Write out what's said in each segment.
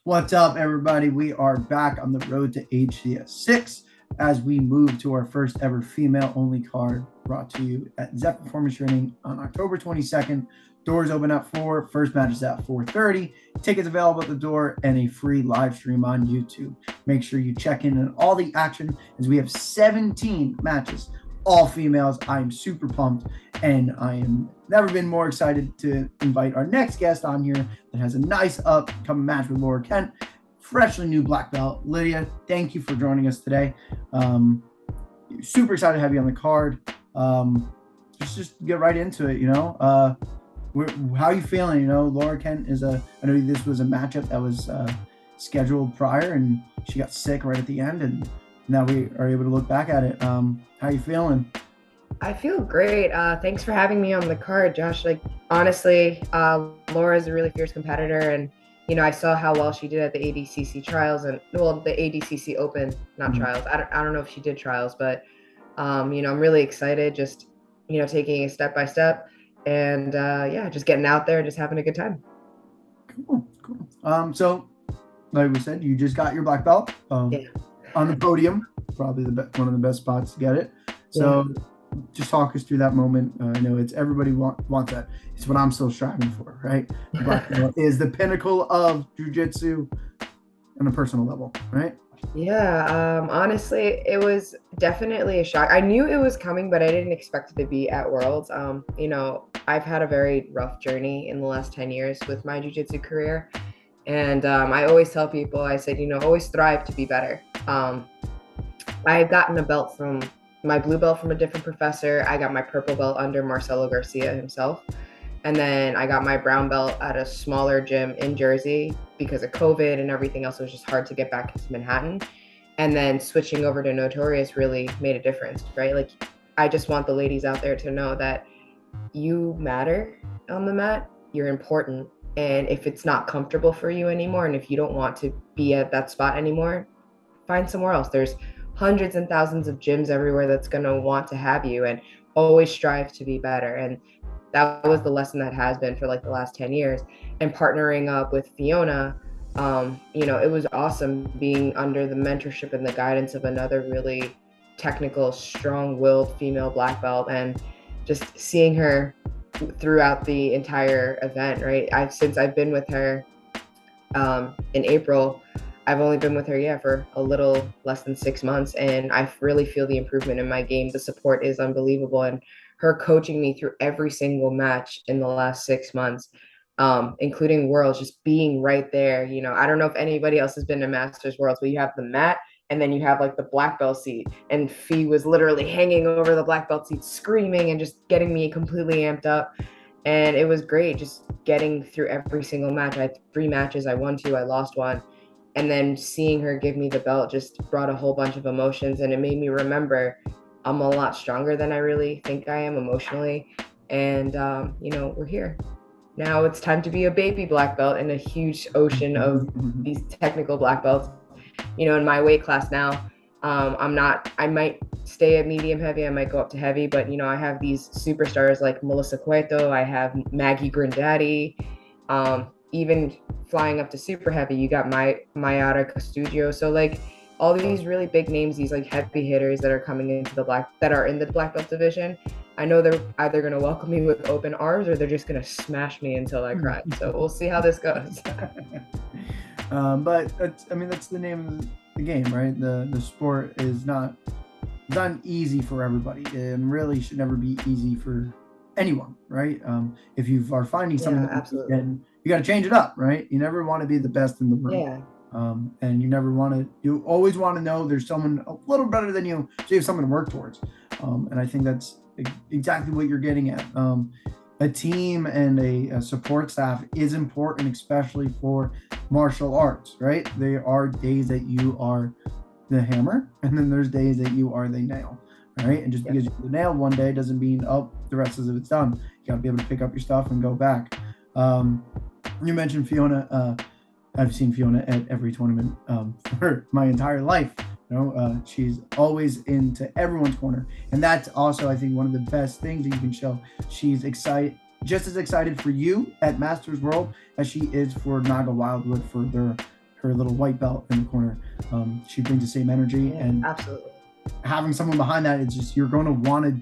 What's up, everybody? We are back on the road to HCS6 as we move to our first ever female-only card brought to you at Zep Performance Training on October 22nd. Doors open at 4. First match is at 4:30. Tickets available at the door and a free live stream on YouTube. Make sure you check in on all the action as we have 17 matches, all females. I'm super pumped, and I am never been more excited to invite our next guest on here that has a nice upcoming match with Laura Kent, freshly new black belt. Lydia, thank you for joining us today. Super excited to have you on the card. Just get right into it. How are you feeling? Laura Kent I know this was a matchup that was scheduled prior, and she got sick right at the end, and now we are able to look back at it. How are you feeling? I feel great. Thanks for having me on the card, Josh. Honestly, Laura's a really fierce competitor, and I saw how well she did at the ADCC trials the ADCC Open, not trials. I don't know if she did trials, but I'm really excited. Just taking it step by step, and just getting out there, just having a good time. Cool. So, like we said, you just got your black belt on the podium, probably one of the best spots to get it. So. Yeah. Just talk us through that moment. I know it's everybody wants that. It's what I'm still striving for, right? Black belt is the pinnacle of jiu-jitsu on a personal level, right? Yeah, honestly, it was definitely a shock. I knew it was coming, but I didn't expect it to be at Worlds. I've had a very rough journey in the last 10 years with my jiu-jitsu career. And I always tell people, I said, always strive to be better. I've gotten a belt from my blue belt from a different professor. I got my purple belt under Marcelo Garcia himself. And then I got my brown belt at a smaller gym in Jersey because of COVID and everything else. It was just hard to get back into Manhattan. And then switching over to Notorious really made a difference, right? I just want the ladies out there to know that you matter on the mat, you're important. And if it's not comfortable for you anymore, and if you don't want to be at that spot anymore, find somewhere else. There's hundreds and thousands of gyms everywhere that's going to want to have you, and always strive to be better. And that was the lesson that has been for the last 10 years. And partnering up with Fiona, it was awesome being under the mentorship and the guidance of another really technical, strong-willed female black belt, and just seeing her throughout the entire event, right? Since I've been with her in April, I've only been with her, for a little less than 6 months, and I really feel the improvement in my game. The support is unbelievable, and her coaching me through every single match in the last 6 months, including Worlds, just being right there. I don't know if anybody else has been to Masters Worlds, but you have the mat, and then you have the black belt seat, and Fee was literally hanging over the black belt seat, screaming and just getting me completely amped up. And it was great just getting through every single match. I had 3 matches. I won 2, I lost 1. And then seeing her give me the belt just brought a whole bunch of emotions, and it made me remember I'm a lot stronger than I really think I am emotionally. And, we're here. Now it's time to be a baby black belt in a huge ocean of these technical black belts. In my weight class now, I might stay at medium heavy, I might go up to heavy, but, I have these superstars like Melissa Cueto, I have Maggie Granddaddy, even flying up to super heavy, you got Mayara Castudio. So all these really big names, these heavy hitters that are coming into that are in the black belt division. I know they're either going to welcome me with open arms or they're just going to smash me until I cry. So we'll see how this goes. But that's the name of the game, right? The sport is not easy for everybody, and really should never be easy for anyone, right? If you are finding something, and you got to change it up, right? You never want to be the best in the room. Yeah. And you always want to know there's someone a little better than you, so you have someone to work towards. And I think that's exactly what you're getting at. A team and a support staff is important, especially for martial arts, right? There are days that you are the hammer, and then there's days that you are the nail, right? And just because you're the nail one day doesn't mean, the rest of it's done. You got to be able to pick up your stuff and go back. You mentioned Fiona. I've seen Fiona at every tournament for my entire life. She's always into everyone's corner, and that's also, I think, one of the best things that you can show. She's just as excited for you at Masters World as she is for Naga Wildwood for her little white belt in the corner. She brings the same energy, and absolutely. having someone behind that, it's just, you're going to want to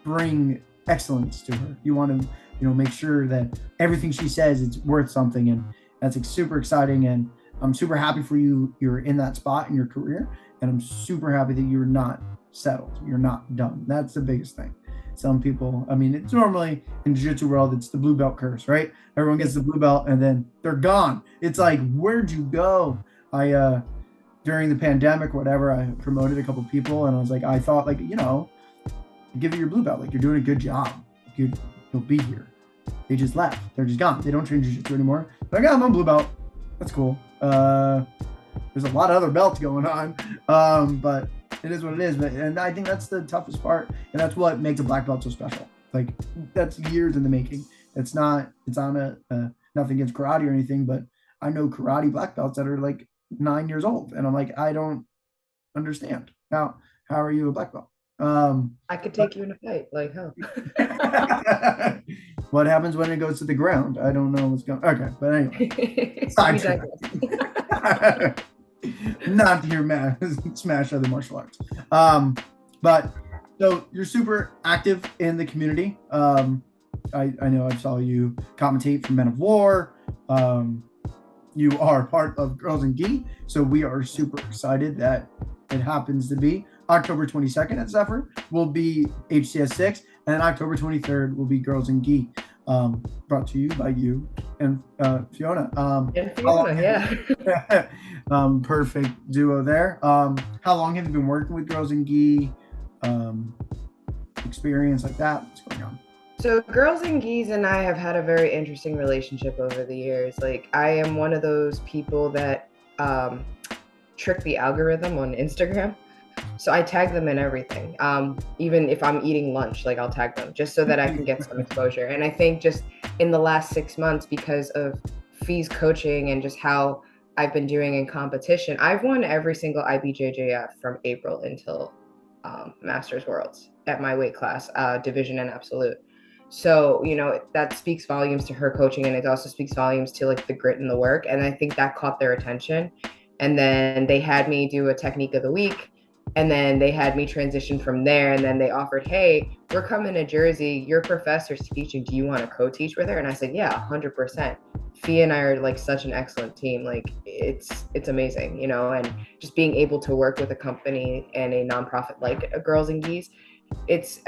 bring excellence to her. You want to, make sure that everything she says, it's worth something. And that's super exciting. And I'm super happy for you. You're in that spot in your career. And I'm super happy that you're not settled. You're not done. That's the biggest thing. Some people, it's normally in the jiu-jitsu world, it's the blue belt curse, right? Everyone gets the blue belt and then they're gone. It's like, where'd you go? During the pandemic, whatever, I promoted a couple of people, and I was like, I thought, like, give it your blue belt. Like, you're doing a good job. You'll be here. They just left. They're just gone. They don't train jiu-jitsu anymore. Like, I'm a blue belt. That's cool. There's a lot of other belts going on, but it is what it is. And I think that's the toughest part, and that's what makes a black belt so special. Like, that's years in the making. It's on nothing against karate or anything, but I know karate black belts that are like 9 years old, and I'm like, I don't understand. How are you a black belt? I could take you in a fight, like, huh? What happens when it goes to the ground? I don't know what's going. Okay, but anyway, not to hear smash other martial arts. But so you're super active in the community. I know I saw you commentate for Men of War. You are part of Girls in Gi, so we are super excited that it happens to be October 22nd at Zephyr will be HCS 6, and October 23rd will be Girls in Gi, brought to you by you and Fiona. Yeah. Perfect duo there. How long have you been working with Girls in Gi? Experience like that? What's going on? So Girls in Gis and I have had a very interesting relationship over the years. Like, I am one of those people that trick the algorithm on Instagram. So I tag them in everything. Even if I'm eating lunch, like, I'll tag them just so that I can get some exposure. And I think just in the last 6 months, because of Fee's coaching and just how I've been doing in competition, I've won every single IBJJF from April until Masters Worlds at my weight class, division and absolute. So, that speaks volumes to her coaching, and it also speaks volumes to, like, the grit and the work. And I think that caught their attention. And then they had me do a technique of the week, and then they had me transition from there. And then they offered, hey, we're coming to Jersey. Your professor's teaching. Do you want to co-teach with her? And I said, yeah, 100%. Fee and I are, like, such an excellent team. Like, it's amazing, and just being able to work with a company and a nonprofit like Girls in Gis, it's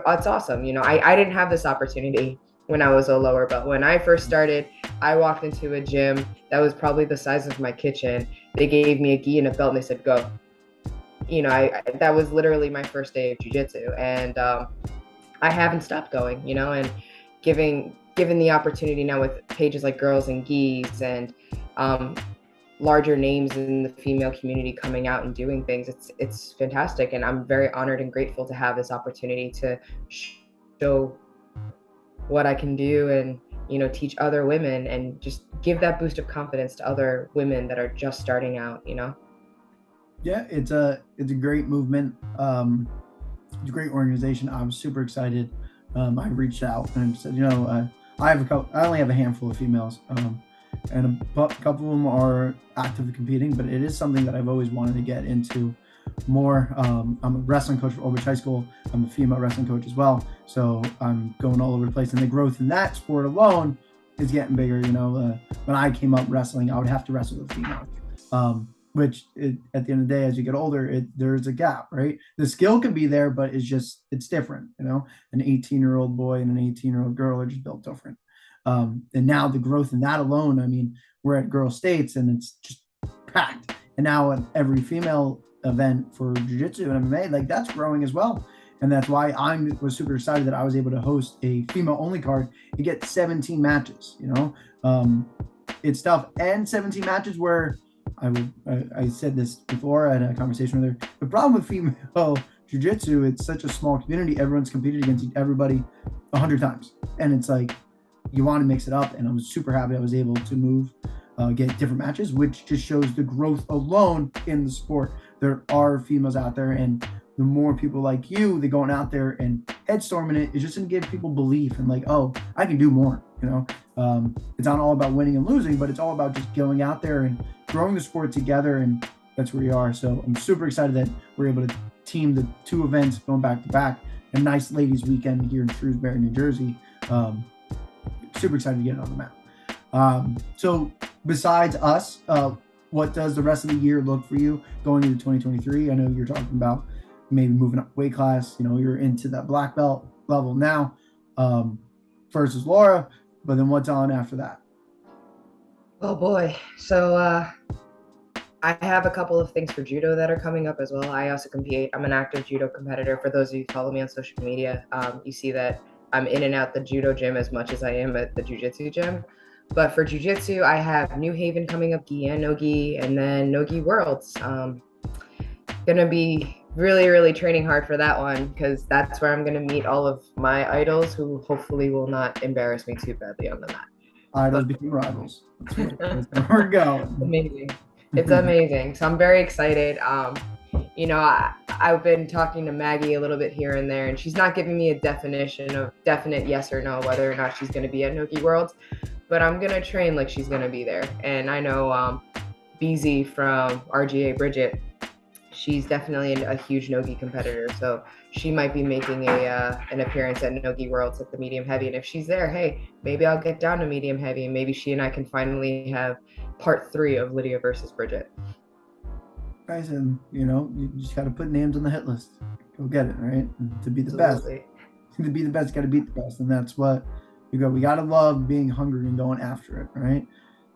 awesome. I didn't have this opportunity when I was a lower belt. When I first started, I walked into a gym that was probably the size of my kitchen. They gave me a gi and a belt, and they said, go. That was literally my first day of jiu-jitsu, and I haven't stopped going, and given the opportunity now with pages like Girls in Gis and larger names in the female community coming out and doing things, it's fantastic. And I'm very honored and grateful to have this opportunity to show what I can do and, teach other women and just give that boost of confidence to other women that are just starting out, Yeah, it's a great movement. It's a great organization. I'm super excited. I reached out and said, I only have a handful of females, and a couple of them are actively competing, but it is something that I've always wanted to get into more. I'm a wrestling coach for Old Bridge High School. I'm a female wrestling coach as well, so I'm going all over the place, and the growth in that sport alone is getting bigger. When I came up wrestling, I would have to wrestle with females, which at the end of the day, as you get older, there's a gap, right? The skill can be there, but it's different. An 18-year-old boy and an 18-year-old girl are just built different. And now the growth in that alone, we're at Girl States and it's just packed. And now at every female event for jiu-jitsu and MMA, like, that's growing as well. And that's why I was super excited that I was able to host a female-only card and get 17 matches. It's tough. And 17 matches where I said this before, I had a conversation with her. The problem with female jiu-jitsu, it's such a small community. Everyone's competed against everybody 100 times. And it's like, you want to mix it up. And I was super happy I was able to get different matches, which just shows the growth alone in the sport. There are females out there, and the more people like you that going out there and headstorming it's just going to give people belief and like, oh, I can do more. It's not all about winning and losing, but it's all about just going out there and growing the sport together, and that's where we are. So I'm super excited that we're able to team the two events going back to back. A nice ladies weekend here in Shrewsbury, New Jersey. Super excited to get it on the map. So besides us, what does the rest of the year look for you going into 2023? I know you're talking about maybe moving up weight class. You're into that black belt level now, versus Laura, but then what's on after that? Oh boy. So I have a couple of things for judo that are coming up as well. I also compete. I'm an active judo competitor. For those of you who follow me on social media, you see that I'm in and out the judo gym as much as I am at the jiu-jitsu gym. But for jiu-jitsu, I have New Haven coming up, gi and no-gi, and then no-gi Worlds. Gonna be really, really training hard for that one because that's where I'm gonna meet all of my idols who hopefully will not embarrass me too badly on the mat. Idols become rivals. That's where we're going. Amazing. It's amazing. So I'm very excited. I've been talking to Maggie a little bit here and there, and she's not giving me a definite yes or no whether or not she's going to be at Nogi Worlds, but I'm going to train like she's going to be there. And I know BZ from RGA Bridget, she's definitely a huge Nogi competitor, so she might be making an appearance at Nogi Worlds at the medium heavy. And if she's there, hey, maybe I'll get down to medium heavy, and maybe she and I can finally have part 3 of Lydia versus Bridget. Guys, and you just got to put names on the hit list. Go get it, right? And to be the Absolutely. Best, to be the best, got to beat the best, and that's what we go. We got to love being hungry and going after it, right?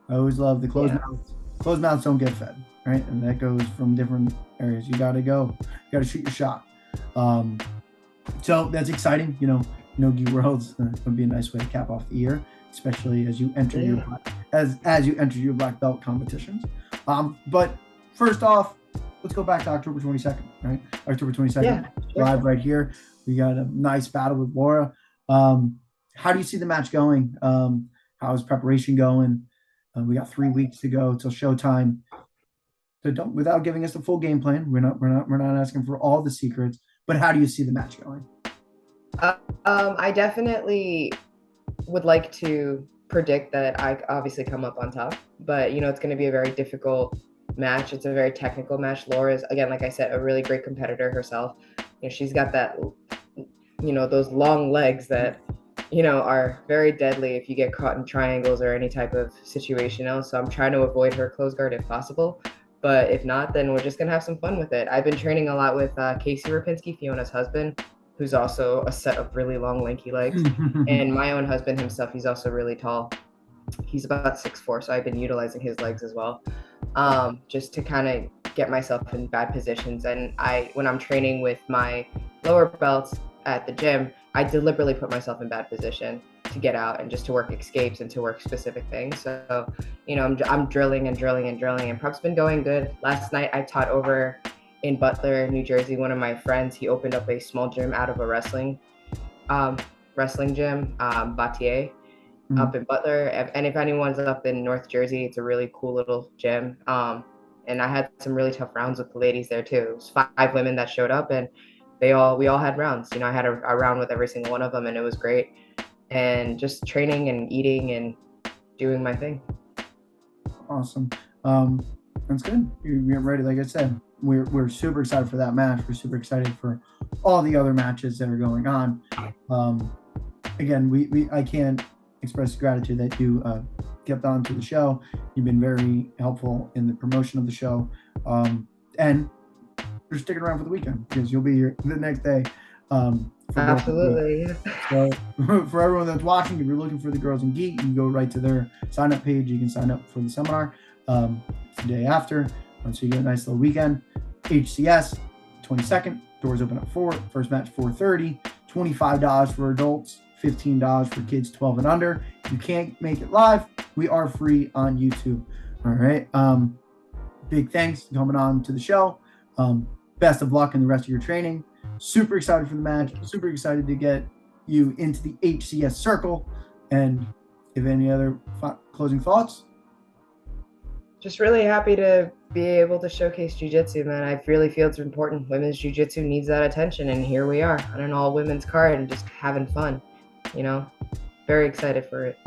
I always love the closed mouths. Closed mouths don't get fed, right? And that goes from different areas. You got to go. You got to shoot your shot. So that's exciting. Nogi Worlds would be a nice way to cap off the year, especially as you enter your as you enter your black belt competitions. But first off, let's go back to October 22nd, right? October 22nd, live right here. We got a nice battle with Laura. How do you see the match going? How's preparation going? We got 3 weeks to go till showtime. So without giving us the full game plan, we're not asking for all the secrets. But how do you see the match going? I definitely would like to predict that I obviously come up on top, but it's going to be a very difficult match. It's a very technical match. Laura's, again, like I said, a really great competitor herself. She's got that, those long legs that, are very deadly if you get caught in triangles or any type of situation. So I'm trying to avoid her close guard if possible. But if not, then we're just going to have some fun with it. I've been training a lot with Casey Rapinski, Fiona's husband, who's also a set of really long, lanky legs. And my own husband himself, he's also really tall. He's about 6'4", so I've been utilizing his legs as well, just to kind of get myself in bad positions. And when I'm training with my lower belts at the gym, I deliberately put myself in bad position to get out and just to work escapes and to work specific things. So, I'm drilling and drilling and drilling, and prep's been going good. Last night I taught over in Butler, New Jersey. One of my friends, he opened up a small gym out of a wrestling gym, Batier, up in Butler. And if anyone's up in North Jersey, it's a really cool little gym. And I had some really tough rounds with the ladies there too. It was 5 women that showed up, and we all had rounds. I had a round with every single one of them, and it was great. And just training and eating and doing my thing. Awesome. That's good. You're ready. Like I said, we're super excited for that match. We're super excited for all the other matches that are going on. Again, I can't express gratitude that you kept on to the show. You've been very helpful in the promotion of the show. And you're sticking around for the weekend because you'll be here the next day. Absolutely. So for everyone that's watching, if you're looking for the Girls in Gi, you can go right to their sign up page. You can sign up for the seminar the day after. So you get a nice little weekend. HCS, 22nd, doors open at 4, first match 4:30, $25 for adults, $15 for kids 12 and under. If you can't make it live, we are free on YouTube. All right. Big thanks for coming on to the show. Best of luck in the rest of your training. Super excited for the match. Super excited to get you into the HCS circle. And if any other closing thoughts? Just really happy to be able to showcase jiu-jitsu, man. I really feel it's important. Women's jiu-jitsu needs that attention, and here we are on an all-women's card and just having fun. Very excited for it.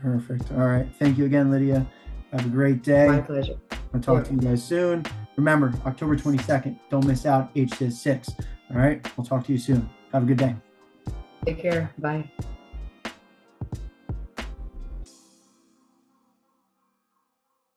Perfect. All right. Thank you again, Lydia. Have a great day. My pleasure. I'll talk to you guys soon. Remember, October 22nd. Don't miss out. HCS 6. All right. We'll talk to you soon. Have a good day. Take care. Bye.